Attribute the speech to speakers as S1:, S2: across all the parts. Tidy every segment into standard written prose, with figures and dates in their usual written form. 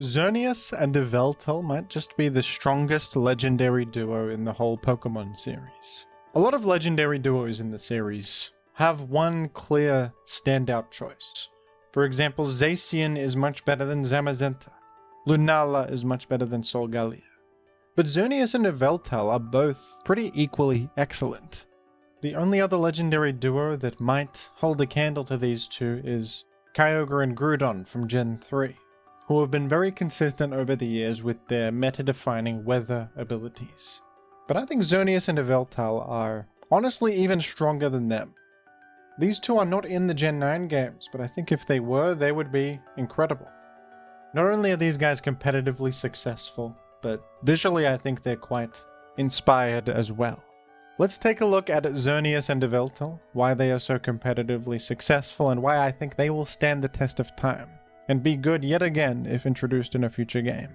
S1: Xerneas and Yveltal might just be the strongest legendary duo in the whole Pokemon series. A lot of legendary duos in the series have one clear standout choice. For example, Zacian is much better than Zamazenta. Lunala is much better than Solgaleo. But Xerneas and Yveltal are both pretty equally excellent. The only other legendary duo that might hold a candle to these two is Kyogre and Groudon from Gen 3. Who have been very consistent over the years with their meta-defining weather abilities. But I think Xerneas and Yveltal are honestly even stronger than them. These two are not in the Gen 9 games, but I think if they were, they would be incredible. Not only are these guys competitively successful, but visually I think they're quite inspired as well. Let's take a look at Xerneas and Yveltal, why they are so competitively successful, and why I think they will stand the test of time and be good yet again if introduced in a future game.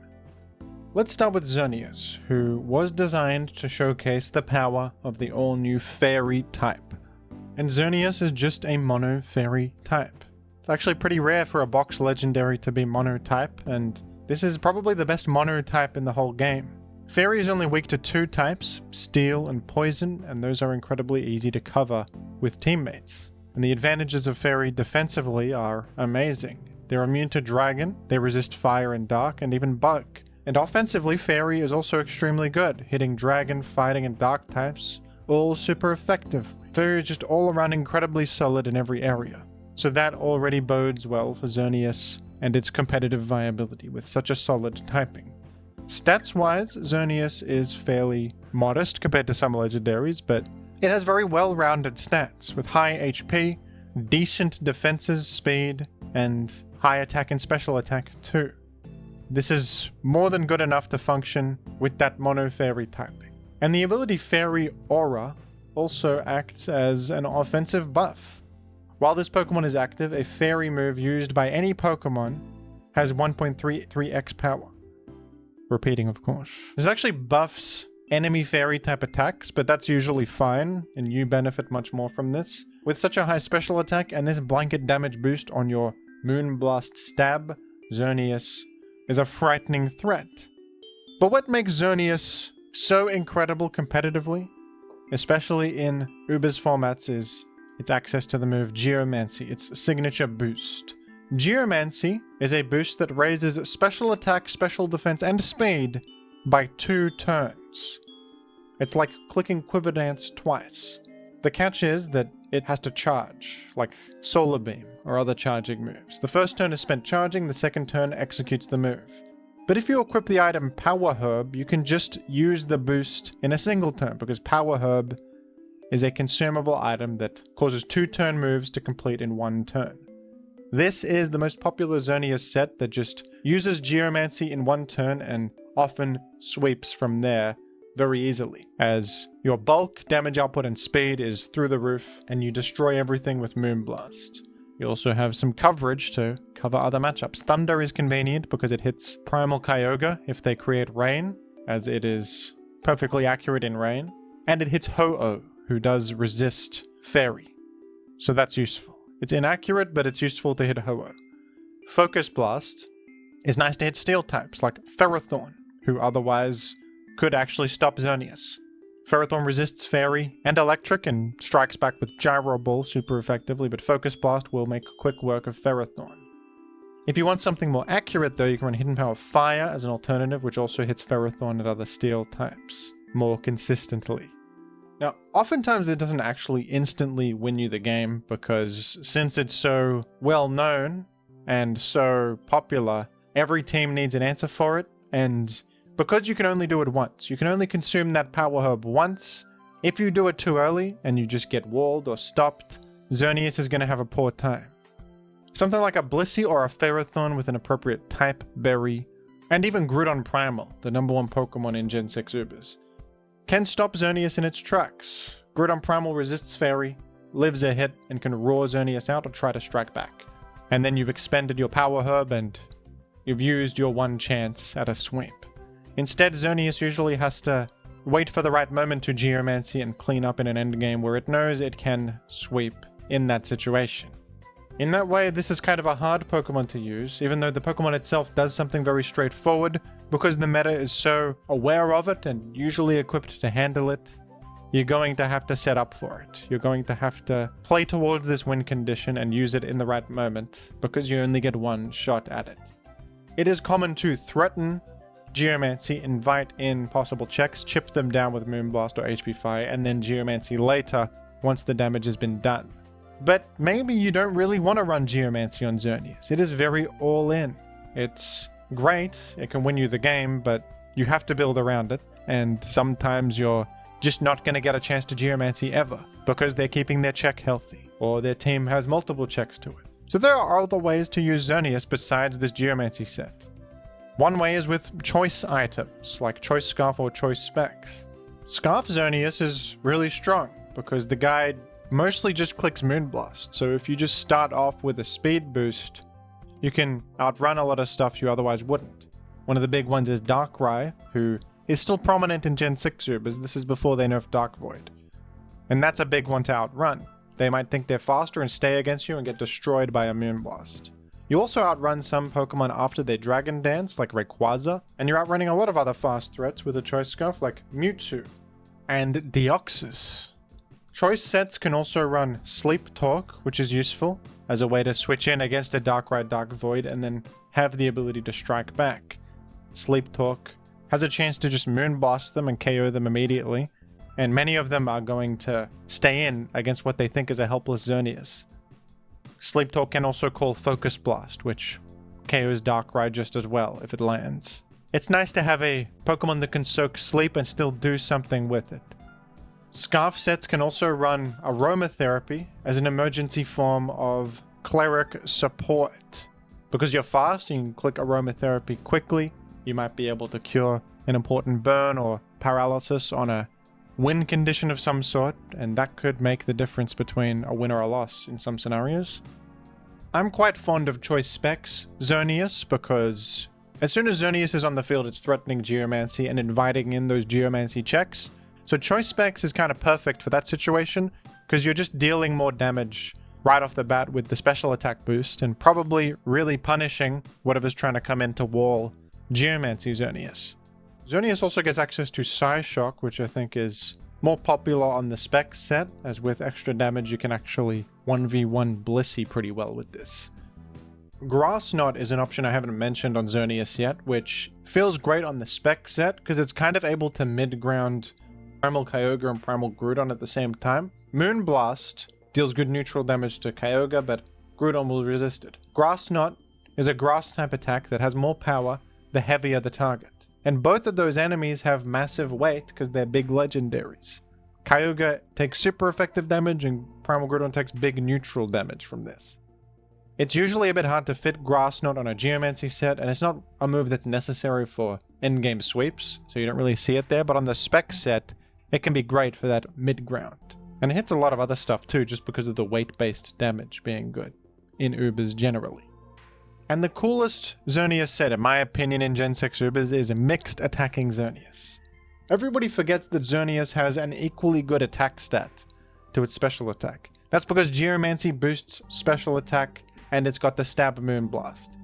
S1: Let's start with Xerneas, who was designed to showcase the power of the all-new Fairy type. And Xerneas is just a mono Fairy type. It's actually pretty rare for a box legendary to be mono type, and this is probably the best mono type in the whole game. Fairy is only weak to two types, Steel and Poison, and those are incredibly easy to cover with teammates. And the advantages of Fairy defensively are amazing. They're immune to Dragon, they resist Fire and Dark, and even Bug. And offensively, Fairy is also extremely good, hitting Dragon, Fighting, and Dark types, all super effective. Fairy is just all around incredibly solid in every area. So that already bodes well for Xerneas and its competitive viability with such a solid typing. Stats-wise, Xerneas is fairly modest compared to some legendaries, but it has very well-rounded stats, with high HP, decent defenses, speed, and high attack and special attack too. This is more than good enough to function with that mono Fairy typing. And the ability Fairy Aura also acts as an offensive buff. While this Pokemon is active, a Fairy move used by any Pokemon has 1.33x power. Repeating, of course. This actually buffs enemy Fairy type attacks, but that's usually fine, and you benefit much more from this. With such a high special attack and this blanket damage boost on your Moonblast Stab, Xerneas is a frightening threat. But what makes Xerneas so incredible competitively, especially in Uber's formats, is its access to the move Geomancy, its signature boost. Geomancy is a boost that raises special attack, special defense, and speed by 2 turns. It's like clicking Quiver Dance twice. The catch is that it has to charge, like Solar Beam or other charging moves. The first turn is spent charging, the second turn executes the move. But if you equip the item Power Herb, you can just use the boost in a single turn, because Power Herb is a consumable item that causes 2 turn moves to complete in 1 turn. This is the most popular Xerneas set that just uses Geomancy in 1 turn and often sweeps from there very easily, as your bulk, damage output, and speed is through the roof, and you destroy everything with Moonblast. You also have some coverage to cover other matchups. Thunder is convenient because it hits Primal Kyogre if they create rain, as it is perfectly accurate in rain, and it hits Ho-Oh, who does resist Fairy. So that's useful. It's inaccurate, but it's useful to hit Ho-Oh. Focus Blast is nice to hit Steel types like Ferrothorn, who otherwise could actually stop Xerneas. Ferrothorn resists Fairy and Electric and strikes back with Gyro Ball super effectively, but Focus Blast will make quick work of Ferrothorn. If you want something more accurate though, you can run Hidden Power Fire as an alternative, which also hits Ferrothorn and other Steel types more consistently. Now, oftentimes it doesn't actually instantly win you the game, because since it's so well known and so popular, every team needs an answer for it, and because you can only do it once, you can only consume that Power Herb once. If you do it too early and you just get walled or stopped, Xerneas is going to have a poor time. Something like a Blissey or a Ferrothorn with an appropriate type, berry, and even Groudon Primal, the #1 Pokemon in Gen 6 Ubers, can stop Xerneas in its tracks. Groudon Primal resists Fairy, lives a hit, and can roar Xerneas out or try to strike back. And then you've expended your Power Herb and you've used your one chance at a sweep. Instead, Xerneas usually has to wait for the right moment to Geomancy and clean up in an endgame where it knows it can sweep in that situation. In that way, this is kind of a hard Pokemon to use, even though the Pokemon itself does something very straightforward, because the meta is so aware of it and usually equipped to handle it. You're going to have to set up for it. You're going to have to play towards this win condition and use it in the right moment, because you only get one shot at it. It is common to threaten Geomancy, invite in possible checks, chip them down with Moonblast or HP Fire, and then Geomancy later once the damage has been done. But maybe you don't really want to run Geomancy on Xerneas. It is very all-in. It's great, it can win you the game, but you have to build around it, and sometimes you're just not going to get a chance to Geomancy ever, because they're keeping their check healthy, or their team has multiple checks to it. So there are other ways to use Xerneas besides this Geomancy set. One way is with choice items, like Choice Scarf or Choice Specs. Scarf Xerneas is really strong, because the guide mostly just clicks Moonblast, so if you just start off with a speed boost, you can outrun a lot of stuff you otherwise wouldn't. One of the big ones is Darkrai, who is still prominent in Gen 6 Ubers. This is before they nerfed Dark Void. And that's a big one to outrun. They might think they're faster and stay against you and get destroyed by a Moonblast. You also outrun some Pokemon after their Dragon Dance, like Rayquaza, and you're outrunning a lot of other fast threats with a Choice Scarf like Mewtwo and Deoxys. Choice sets can also run Sleep Talk, which is useful as a way to switch in against a Darkrai Dark Void and then have the ability to strike back. Sleep Talk has a chance to just Moonblast them and KO them immediately, and many of them are going to stay in against what they think is a helpless Xerneas. Sleep Talk can also call Focus Blast, which KOs Darkrai just as well if it lands. It's nice to have a Pokemon that can soak sleep and still do something with it. Scarf sets can also run Aromatherapy as an emergency form of Cleric support. Because you're fast, you can click Aromatherapy quickly. You might be able to cure an important burn or paralysis on a win condition of some sort, and that could make the difference between a win or a loss in some scenarios. I'm quite fond of Choice Specs Xerneas, because as soon as Xerneas is on the field, it's threatening Geomancy and inviting in those Geomancy checks. So Choice Specs is kind of perfect for that situation, because you're just dealing more damage right off the bat with the special attack boost, and probably really punishing whatever's trying to come in to wall Geomancy Xerneas. Xerneas also gets access to Psyshock, which I think is more popular on the Spec set, as with extra damage you can actually 1v1 Blissey pretty well with this. Grass Knot is an option I haven't mentioned on Xerneas yet, which feels great on the Spec set, because it's kind of able to mid-ground Primal Kyogre and Primal Groudon at the same time. Moonblast deals good neutral damage to Kyogre, but Groudon will resist it. Grass Knot is a grass-type attack that has more power the heavier the target. And both of those enemies have massive weight because they're big legendaries. Kyogre takes super effective damage and Primal Groudon takes big neutral damage from this. It's usually a bit hard to fit Grass Knot on a Geomancy set, and it's not a move that's necessary for in-game sweeps, so you don't really see it there, but on the Spec set, it can be great for that mid-ground. And it hits a lot of other stuff too, just because of the weight-based damage being good in Ubers generally. And the coolest Xerneas set, in my opinion, in Gen 6 Ubers is a mixed attacking Xerneas. Everybody forgets that Xerneas has an equally good attack stat to its special attack. That's because Geomancy boosts special attack, and it's got the Stab Moonblast.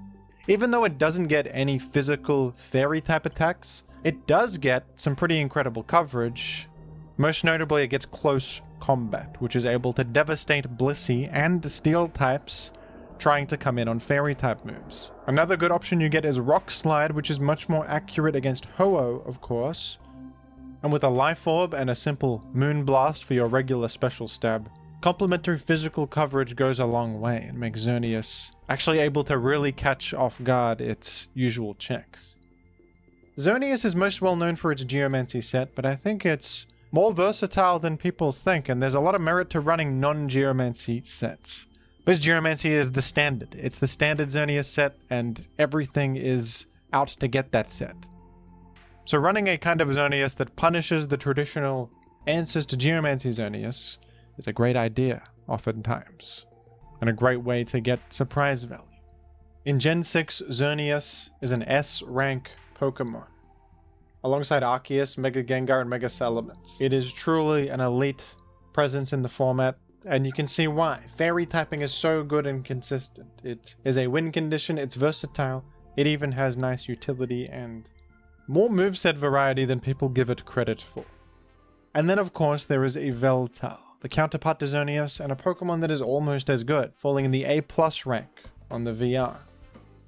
S1: Even though it doesn't get any physical fairy-type attacks, it does get some pretty incredible coverage. Most notably, it gets close combat, which is able to devastate Blissey and Steel types trying to come in on fairy type moves. Another good option you get is Rock Slide, which is much more accurate against Ho-Oh, of course. And with a Life Orb and a simple Moonblast for your regular special stab, complementary physical coverage goes a long way and makes Xerneas actually able to really catch off guard its usual checks. Xerneas is most well known for its Geomancy set, but I think it's more versatile than people think, and there's a lot of merit to running non-Geomancy sets. This Geomancy is the standard. It's the standard Xerneas set, and everything is out to get that set. So running a kind of Xerneas that punishes the traditional answers to Geomancy Xerneas is a great idea, oftentimes, and a great way to get surprise value. In Gen 6, Xerneas is an S-rank Pokemon, alongside Arceus, Mega Gengar, and Mega Salamence. It is truly an elite presence in the format, And you can see why. Fairy typing is so good and consistent. It is a win condition, it's versatile, it even has nice utility and more moveset variety than people give it credit for. And then of course there is Yveltal, the counterpart to Xerneas, and a Pokemon that is almost as good, falling in the A+ rank on the VR.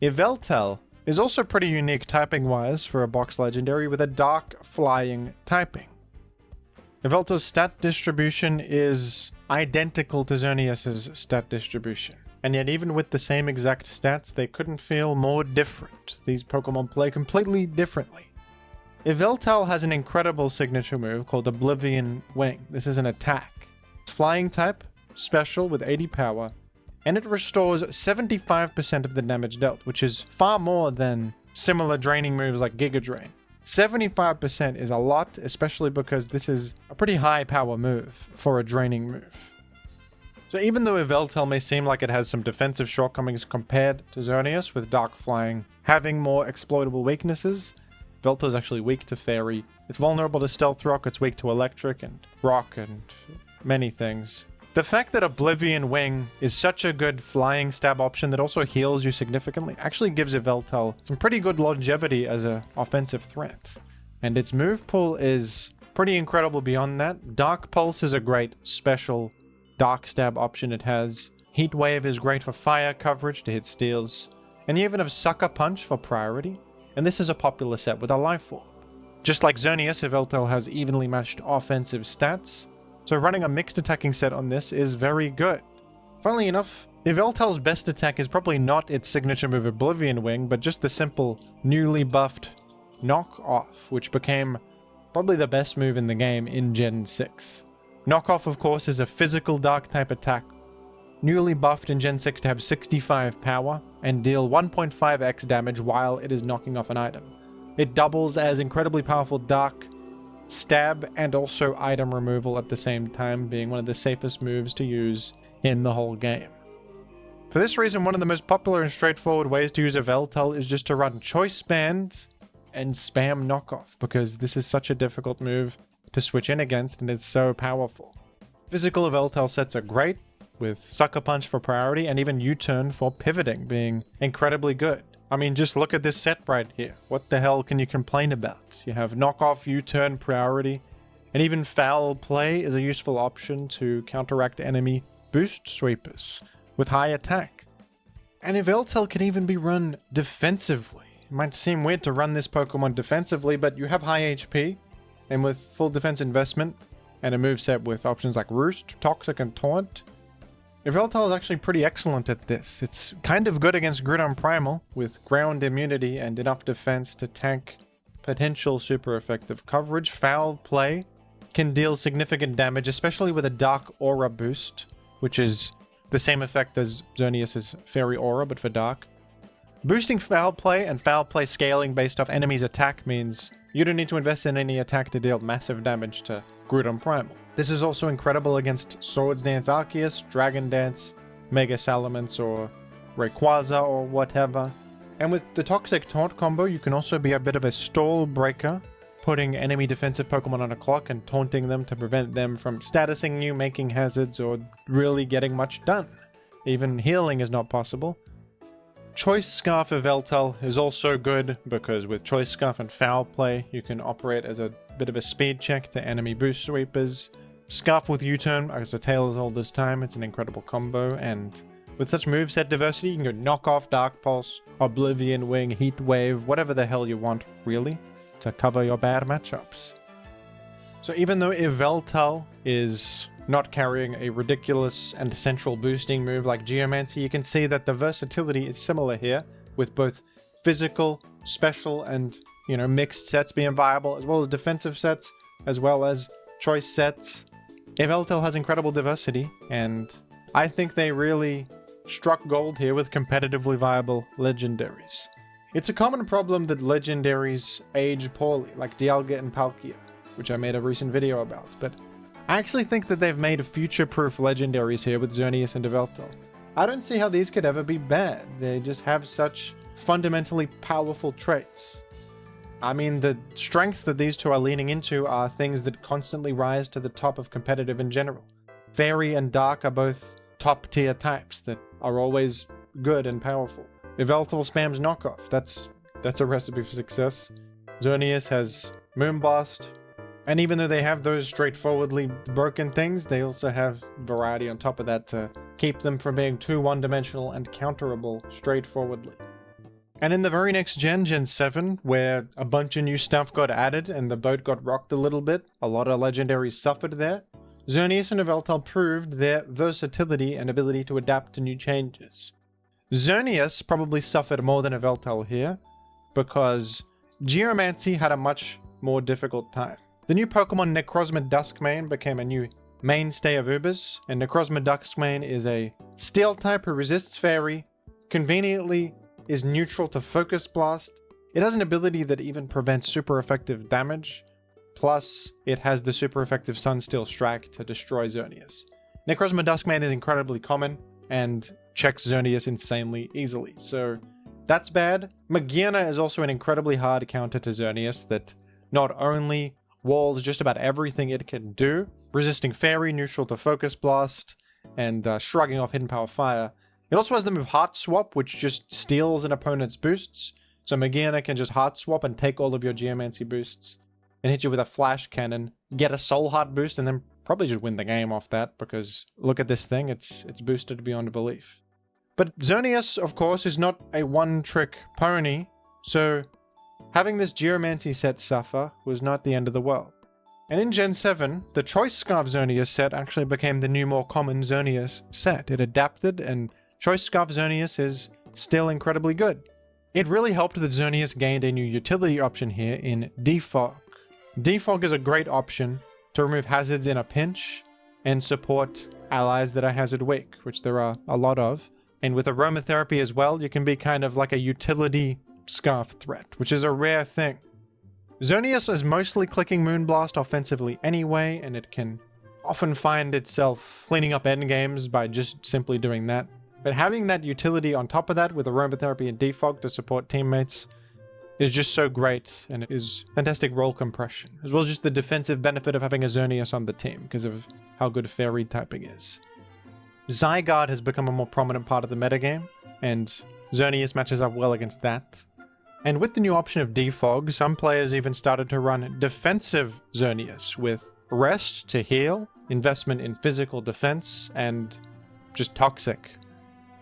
S1: Yveltal is also pretty unique typing-wise for a box legendary with a dark flying typing. Yveltal's stat distribution is identical to Xerneas' stat distribution, and yet even with the same exact stats, they couldn't feel more different. These Pokemon play completely differently. Yveltal has an incredible signature move called Oblivion Wing. This is an attack. Flying type, special with 80 power, and it restores 75% of the damage dealt, which is far more than similar draining moves like Giga Drain. 75% is a lot, especially because this is a pretty high power move for a draining move. So even though Yveltal may seem like it has some defensive shortcomings compared to Xerneas, with Dark Flying having more exploitable weaknesses, Yveltal is actually weak to Fairy. It's vulnerable to Stealth Rock, it's weak to Electric and Rock and many things. The fact that Oblivion Wing is such a good flying stab option that also heals you significantly actually gives Yveltal some pretty good longevity as an offensive threat. And its move pool is pretty incredible beyond that. Dark Pulse is a great special dark stab option it has. Heat Wave is great for fire coverage to hit steals. And you even have Sucker Punch for priority. And this is a popular set with a Life Orb. Just like Xerneas, Yveltal has evenly matched offensive stats. So running a mixed attacking set on this is very good. Funnily enough, Yveltal's best attack is probably not its signature move Oblivion Wing, but just the simple, newly buffed Knock Off, which became probably the best move in the game in Gen 6. Knock Off, of course, is a physical dark type attack, newly buffed in Gen 6 to have 65 power, and deal 1.5x damage while it is knocking off an item. It doubles as incredibly powerful dark stab and also item removal at the same time, being one of the safest moves to use in the whole game. For this reason, one of the most popular and straightforward ways to use Yveltal is just to run Choice Band and spam Knockoff, because this is such a difficult move to switch in against and it's so powerful. Physical Yveltal sets are great, with Sucker Punch for priority and even U-Turn for pivoting being incredibly good. I mean, just look at this set right here. What the hell can you complain about? You have Knockoff, U-Turn, priority, and even Foul Play is a useful option to counteract enemy boost sweepers with high attack. And Yveltal can even be run defensively. It might seem weird to run this Pokemon defensively, but you have high HP, and with full defense investment, and a moveset with options like Roost, Toxic, and Taunt, Yveltal is actually pretty excellent at this. It's kind of good against Groudon Primal, with ground immunity and enough defense to tank potential super effective coverage. Foul Play can deal significant damage, especially with a Dark Aura boost, which is the same effect as Xerneas' Fairy Aura, but for Dark. Boosting Foul Play and Foul Play scaling based off enemy's attack means you don't need to invest in any attack to deal massive damage to Groudon Primal. This is also incredible against Swords Dance Arceus, Dragon Dance, Mega Salamence, or Rayquaza, or whatever. And with the Toxic Taunt combo, you can also be a bit of a stall breaker, putting enemy defensive Pokemon on a clock and taunting them to prevent them from statusing you, making hazards, or really getting much done. Even healing is not possible. Choice Scarf Yveltal is also good, because with Choice Scarf and Foul Play, you can operate as a bit of a speed check to enemy boost sweepers. Scarf with U-Turn, as a tale as old as time, it's an incredible combo, and with such moveset diversity, you can go Knock Off, Dark Pulse, Oblivion Wing, Heat Wave, whatever the hell you want, really, to cover your bad matchups. So even though Yveltal is not carrying a ridiculous and central boosting move like Geomancy, you can see that the versatility is similar here, with both physical, special, and, mixed sets being viable, as well as defensive sets, as well as choice sets. Yveltal has incredible diversity, and I think they really struck gold here with competitively viable legendaries. It's a common problem that legendaries age poorly, like Dialga and Palkia, which I made a recent video about, but I actually think that they've made future-proof legendaries here with Xerneas and Yveltal. I don't see how these could ever be bad. They just have such fundamentally powerful traits. I mean, the strengths that these two are leaning into are things that constantly rise to the top of competitive in general. Fairy and Dark are both top tier types that are always good and powerful. Yveltal spams knockoff. That's a recipe for success. Xerneas has Moonblast. And even though they have those straightforwardly broken things, they also have variety on top of that to keep them from being too one-dimensional and counterable straightforwardly. And in the very next gen, Gen 7, where a bunch of new stuff got added and the boat got rocked a little bit, a lot of legendaries suffered there, Xerneas and Yveltal proved their versatility and ability to adapt to new changes. Xerneas probably suffered more than Yveltal here, because Geomancy had a much more difficult time. The new Pokemon Necrozma Duskmane became a new mainstay of Ubers, and Necrozma Duskmane is a Steel type who resists Fairy, conveniently is neutral to Focus Blast. It has an ability that even prevents super effective damage, plus it has the super effective Sunsteel Strike to destroy Xerneas. Necrozma Duskmane is incredibly common, and checks Xerneas insanely easily, so that's bad. Magearna is also an incredibly hard counter to Xerneas that not only walls just about everything it can do, resisting Fairy, neutral to Focus Blast, and shrugging off Hidden Power Fire. It also has the move Heart Swap, which just steals an opponent's boosts, so Magearna can just Heart Swap and take all of your Geomancy boosts, and hit you with a Flash Cannon, get a Soul Heart boost, and then probably just win the game off that, because look at this thing, it's boosted beyond belief. But Xerneas, of course, is not a one-trick pony, so having this Geomancy set suffer was not the end of the world. And in Gen 7, the Choice Scarf Xerneas set actually became the new more common Xerneas set. It adapted, and Choice Scarf Xerneas is still incredibly good. It really helped that Xerneas gained a new utility option here in Defog. Defog is a great option to remove hazards in a pinch and support allies that are hazard weak, which there are a lot of. And with Aromatherapy as well, you can be kind of like a utility Scarf threat, which is a rare thing. Xerneas is mostly clicking Moonblast offensively anyway, and it can often find itself cleaning up endgames by just simply doing that. But having that utility on top of that with Aromatherapy and Defog to support teammates is just so great, and it is fantastic role compression, as well as just the defensive benefit of having a Xerneas on the team because of how good Fairy typing is. Zygarde has become a more prominent part of the metagame, and Xerneas matches up well against that. And with the new option of Defog, some players even started to run defensive Xerneas with Rest to heal, investment in physical defense, and just Toxic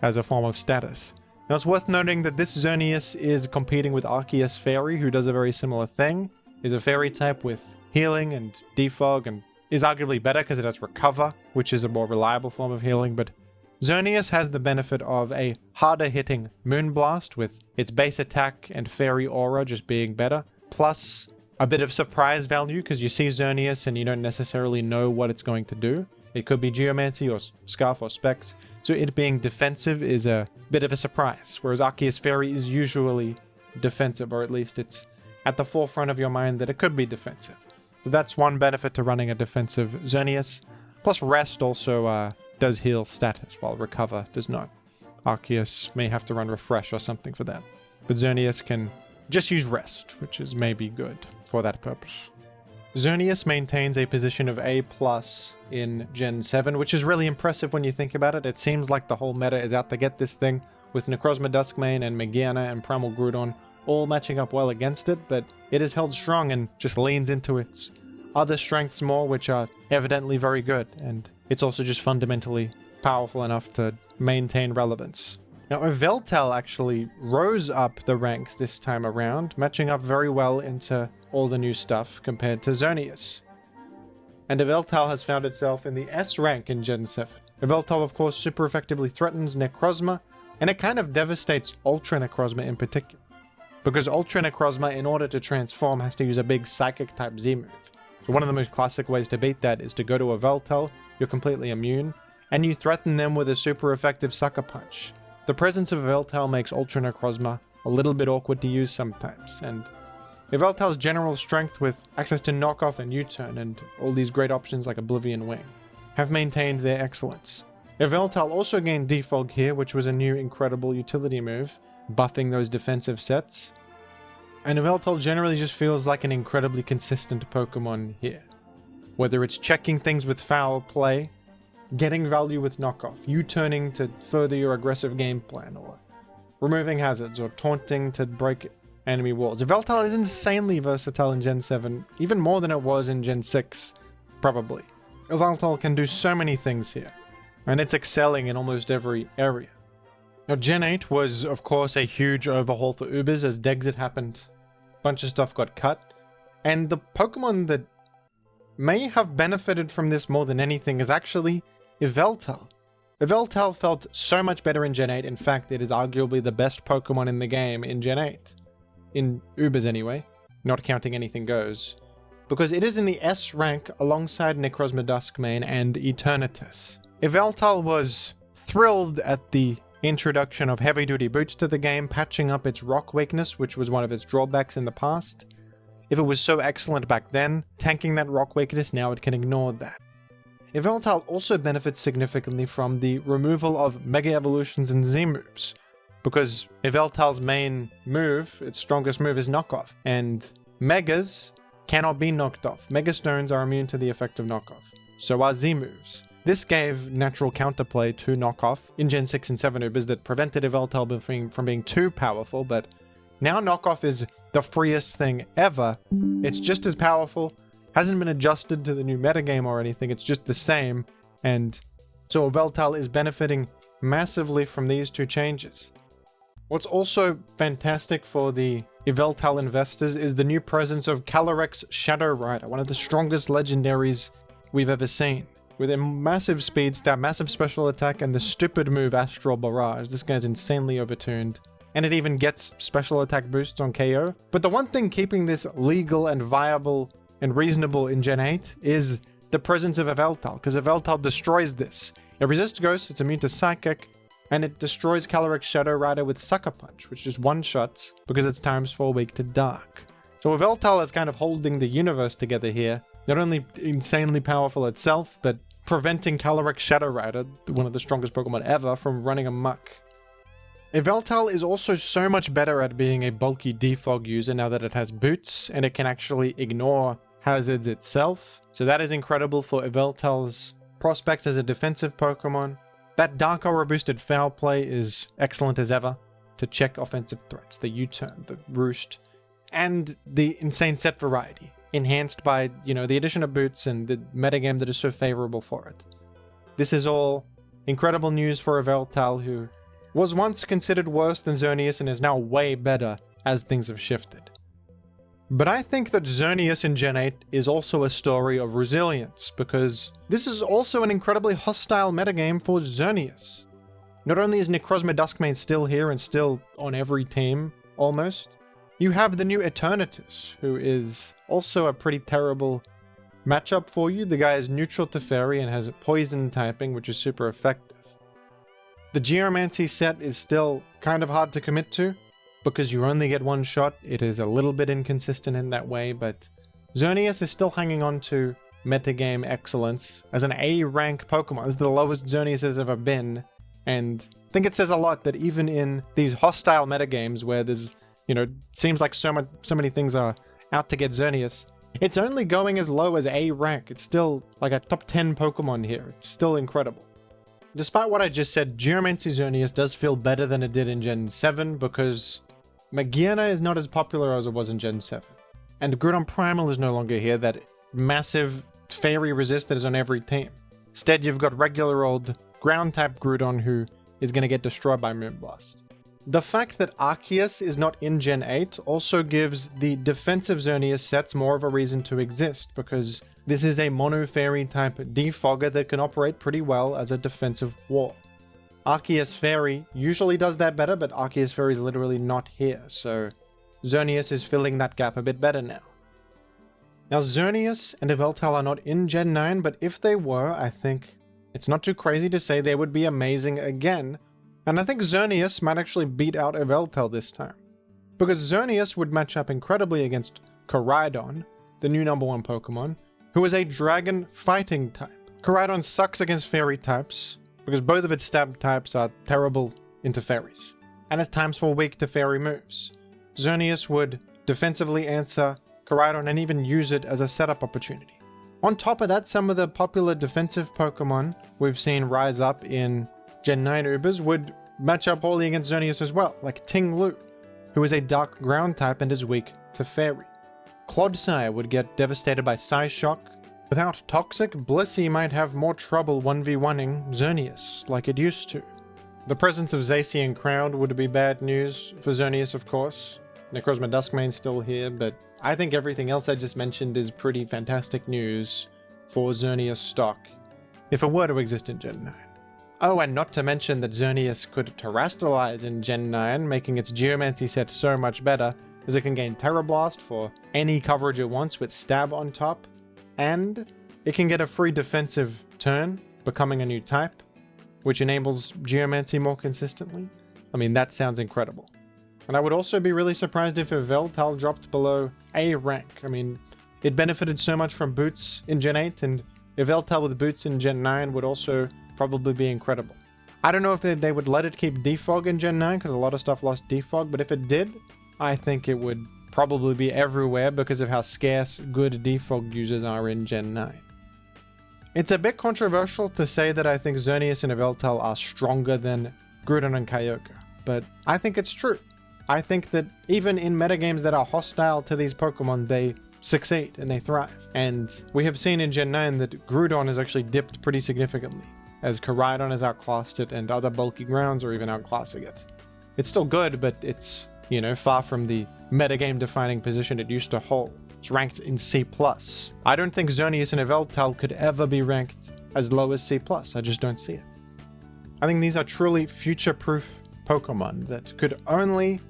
S1: as a form of status. Now it's worth noting that this Xerneas is competing with Arceus Fairy, who does a very similar thing. Is a Fairy type with healing and Defog, and is arguably better because it has Recover, which is a more reliable form of healing, but Xerneas has the benefit of a harder hitting Moonblast with its base attack and Fairy Aura just being better, plus a bit of surprise value because you see Xerneas and you don't necessarily know what it's going to do. It could be Geomancy or Scarf or Specs, so it being defensive is a bit of a surprise, whereas Arceus Fairy is usually defensive, or at least it's at the forefront of your mind that it could be defensive. So that's one benefit to running a defensive Xerneas. Plus Rest also does heal status, while Recover does not. Arceus may have to run Refresh or something for that. But Xerneas can just use Rest, which is maybe good for that purpose. Xerneas maintains a position of A+ in Gen 7, which is really impressive when you think about it. It seems like the whole meta is out to get this thing, with Necrozma Duskmane and Magearna and Primal Groudon all matching up well against it, but it is held strong and just leans into its other strengths more, which are evidently very good, and it's also just fundamentally powerful enough to maintain relevance. Now, Yveltal actually rose up the ranks this time around, matching up very well into all the new stuff compared to Xerneas. And Yveltal has found itself in the S rank in Gen 7. Yveltal, of course, super effectively threatens Necrozma, and it kind of devastates Ultra Necrozma in particular. Because Ultra Necrozma, in order to transform, has to use a big Psychic type Z move. So one of the most classic ways to beat that is to go to Yveltal, you're completely immune, and you threaten them with a super effective Sucker Punch. The presence of Yveltal makes Ultra Necrozma a little bit awkward to use sometimes, and Yveltal's general strength with access to Knockoff and U-Turn and all these great options like Oblivion Wing have maintained their excellence. Yveltal also gained Defog here, which was a new incredible utility move, buffing those defensive sets. And Yveltal generally just feels like an incredibly consistent Pokemon here. Whether it's checking things with foul play, getting value with knockoff, U-turning to further your aggressive game plan, or removing hazards, or taunting to break enemy walls. Yveltal is insanely versatile in Gen 7, even more than it was in Gen 6, probably. Yveltal can do so many things here, and it's excelling in almost every area. Now, Gen 8 was, of course, a huge overhaul for Ubers as Dexit happened. A bunch of stuff got cut, and the Pokemon that may have benefited from this more than anything is actually Yveltal. Yveltal felt so much better in Gen 8. In fact, it is arguably the best Pokemon in the game in Gen 8. In Ubers anyway, not counting Anything Goes. Because it is in the S rank alongside Necrozma Duskmane and Eternatus. Yveltal was thrilled at the introduction of heavy-duty boots to the game, patching up its rock weakness, which was one of its drawbacks in the past. If it was so excellent back then, tanking that rock weakness, now it can ignore that. Yveltal also benefits significantly from the removal of Mega Evolutions and Z-moves, because Yveltal's main move, its strongest move, is knockoff, and Megas cannot be knocked off. Mega Stones are immune to the effect of knockoff, so are Z-moves. This gave natural counterplay to knockoff in Gen 6 and 7 Ubers that prevented Yveltal from being too powerful, but now knockoff is the freest thing ever. It's just as powerful, hasn't been adjusted to the new metagame or anything, it's just the same, and so Yveltal is benefiting massively from these two changes. What's also fantastic for the Yveltal investors is the new presence of Calyrex Shadow Rider, one of the strongest legendaries we've ever seen. With a massive speed stat, massive special attack, and the stupid move Astral Barrage. This guy's insanely overtuned. And it even gets special attack boosts on KO. But the one thing keeping this legal and viable and reasonable in Gen 8 is the presence of Yveltal, because Yveltal destroys this. It resists Ghost, it's immune to Psychic, and it destroys Calyrex Shadow Rider with Sucker Punch, which just one-shots because it's ×4 weak to Dark. So Yveltal is kind of holding the universe together here. Not only insanely powerful itself, but preventing Calyrex Shadow Rider, one of the strongest Pokemon ever, from running amok. Yveltal is also so much better at being a bulky defog user now that it has boots, and it can actually ignore hazards itself. So that is incredible for Yveltal's prospects as a defensive Pokemon. That Dark Aura boosted Foul Play is excellent as ever to check offensive threats, the U-turn, the Roost, and the insane set variety, enhanced by, the addition of boots and the metagame that is so favorable for it. This is all incredible news for Yveltal, who was once considered worse than Xerneas and is now way better as things have shifted. But I think that Xerneas in Gen 8 is also a story of resilience, because this is also an incredibly hostile metagame for Xerneas. Not only is Necrozma Duskmane still here and still on every team, almost, you have the new Eternatus, who is also a pretty terrible matchup for you. The guy is neutral to Fairy and has poison typing, which is super effective. The Geomancy set is still kind of hard to commit to, because you only get one shot. It is a little bit inconsistent in that way, but Xerneas is still hanging on to metagame excellence as an A rank Pokemon. This is the lowest Xerneas has ever been, and I think it says a lot that even in these hostile metagames where there's, seems like so many things are out to get Xerneas, it's only going as low as A rank. It's still like a top 10 Pokemon here. It's still incredible. Despite what I just said, Geomancy Xerneas does feel better than it did in Gen 7 because Magearna is not as popular as it was in Gen 7. And Groudon Primal is no longer here, that massive Fairy resist that is on every team. Instead, you've got regular old Ground-type Groudon who is going to get destroyed by Moonblast. The fact that Arceus is not in Gen 8 also gives the defensive Xerneas sets more of a reason to exist, because this is a Mono Fairy type defogger that can operate pretty well as a defensive wall. Arceus Fairy usually does that better, but Arceus Fairy is literally not here, so Xerneas is filling that gap a bit better now. Now, Xerneas and Yveltal are not in Gen 9, but if they were, I think it's not too crazy to say they would be amazing again, and I think Xerneas might actually beat out Yveltal this time. Because Xerneas would match up incredibly against Koraidon, the new #1 Pokemon, who is a dragon fighting type. Koraidon sucks against fairy types, because both of its stab types are terrible into fairies, and it's ×4 weak to fairy moves. Xerneas would defensively answer Koraidon and even use it as a setup opportunity. On top of that, some of the popular defensive Pokemon we've seen rise up in Gen 9 Ubers would match up poorly against Xerneas as well, like Ting-Lu, who is a dark ground type and is weak to Fairy. Clodsire would get devastated by Psyshock. Without Toxic, Blissey might have more trouble 1v1ing Xerneas like it used to. The presence of Zacian Crowd would be bad news for Xerneas, of course. Necrozma Duskmane's still here, but I think everything else I just mentioned is pretty fantastic news for Xerneas stock, if it were to exist in Gen 9. Oh, and not to mention that Xerneas could terrestrialize in Gen 9, making its Geomancy set so much better, as it can gain Terra Blast for any coverage it wants with Stab on top, and it can get a free defensive turn, becoming a new type, which enables Geomancy more consistently. I mean, that sounds incredible. And I would also be really surprised if Yveltal dropped below A rank. I mean, it benefited so much from boots in Gen 8, and Yveltal with boots in Gen 9 would also probably be incredible. I don't know if they would let it keep defog in Gen 9, because a lot of stuff lost defog, but if it did, I think it would probably be everywhere because of how scarce good defog users are in Gen 9. It's a bit controversial to say that I think Xerneas and Yveltal are stronger than Groudon and Kyogre, but I think it's true. I think that even in metagames that are hostile to these Pokemon, they succeed and they thrive. And we have seen in Gen 9 that Groudon has actually dipped pretty significantly, as Koraidon has outclassed it and other bulky grounds are even outclassing it. It's still good, but it's, you know, far from the metagame defining position it used to hold. It's ranked in C+. I don't think Xerneas and Yveltal could ever be ranked as low as C+. I just don't see it. I think these are truly future-proof Pokemon that could only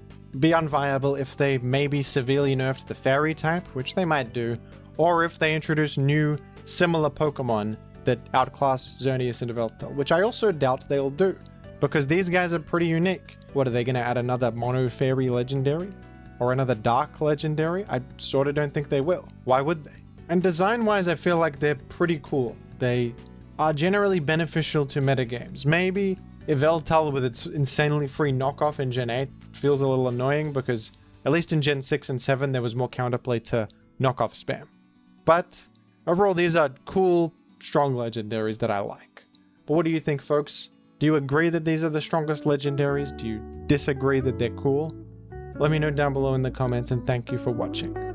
S1: be unviable if they maybe severely nerfed the Fairy type, which they might do, or if they introduce new, similar Pokemon that outclass Xerneas and Yveltal, which I also doubt they'll do, because these guys are pretty unique. What, are they going to add another Mono Fairy Legendary? Or another Dark Legendary? I sort of don't think they will. Why would they? And design-wise, I feel like they're pretty cool. They are generally beneficial to metagames. Maybe Yveltal with its insanely free knockoff in Gen 8 feels a little annoying because at least in Gen 6 and 7 there was more counterplay to knockoff spam. But overall, these are cool, strong legendaries that I like. But what do you think, folks? Do you agree that these are the strongest legendaries? Do you disagree that they're cool? Let me know down below in the comments, and thank you for watching.